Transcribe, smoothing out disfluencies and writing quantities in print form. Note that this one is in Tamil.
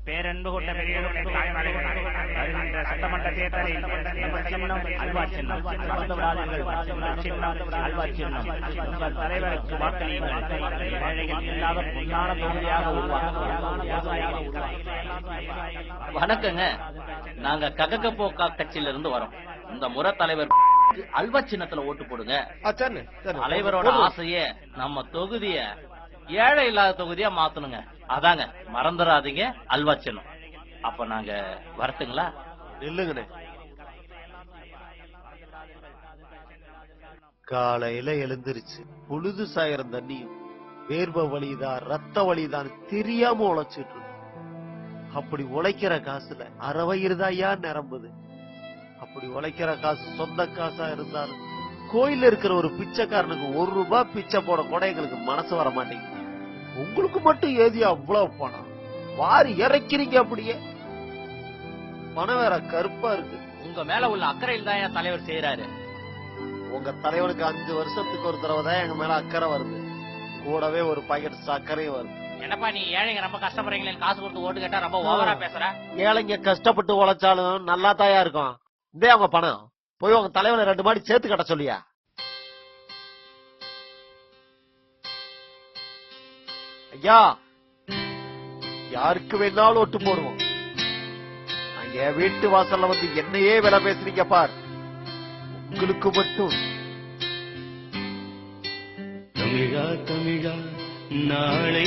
பேரன்பு கொண்ட பெரியவர்களே, தாய்மார்களே, வருகின்ற சட்டமன்ற தேர்தலில் நம்ம சின்னம் அல்வா சின்னம், மறந்து விடாதீர்கள். சின்னம் அல்வா சின்னம். உங்கள் தலைவருக்கு வாக்களியுங்கள். ஏழைகள் இல்லாத பொன்னான தொகுதியாக வணக்கங்க. நாங்க கககபோக்கா கட்சியில இருந்து வரோம். இந்த முறை தலைவர் அல்வா சின்னத்துல ஓட்டு போடுங்க. தலைவரோட ஆசையே நம்ம தொகுதிய ஏழை இல்லாத தொகுதியா மாத்தணுங்க. அதாங்க, மறந்துடாதீங்க அல்வா சின்னம். அப்ப நாங்க வரட்டுங்களா? இல்லங்கண்ணே, காலையில எழுந்திருச்சு பொழுது சாயிரம் தண்ணியும் வேர்வை வலிதான் ரத்த வலிதான் தெரியாம உழைச்சிட்டு அப்படி உழைக்கிற காசுல அறவயிறுதாயா நிரம்புது. அப்படி உழைக்கிற காசு சொந்த காசா இருந்தாலும் கோயில இருக்கிற ஒரு பிச்சைக்காரனுக்கு 1 ரூபாய் பிச்சை போட கூட எங்களுக்கு மனசு வர மாட்டேங்குது. உங்களுக்கு மட்டும் ஏதி அவ்வளவு பணம் வாரி இறக்கிறீங்க. அப்படியே பணம் வேற கருப்பா இருக்கு. உங்க மேல உள்ள அக்கறையில் தான் என் தலைவர் செய்யறாரு. உங்க தலைவனுக்கு 5 வருஷத்துக்கு ஒரு தடவை தான் எங்க மேல அக்கறை வருது. கூடவே ஒரு பாக்கெட் சர்க்கரையும் வருது. என்னப்பா நீ ஏழைங்க ரொம்ப கஷ்டப்படுறீங்களே, காசு கொடுத்து ஓட்டு கேட்டா ரொம்ப ஓவரா பேசுற. ஏழைங்க கஷ்டப்பட்டு உழைச்சாலும் நல்லா தாயா இருக்கும். இதே அவங்க பணம் போய் உங்க தலைவனை 2 மாடி சேர்த்து கட்ட சொல்லியா? ஐயா, யாருக்கு வேணாலும் ஓட்டு போடுவோம். என் வீட்டு வாசல்ல வந்து என்னையே விலை பேசுறீங்க பார். உங்களுக்கு மட்டும் தமிழா தமிழா நாளை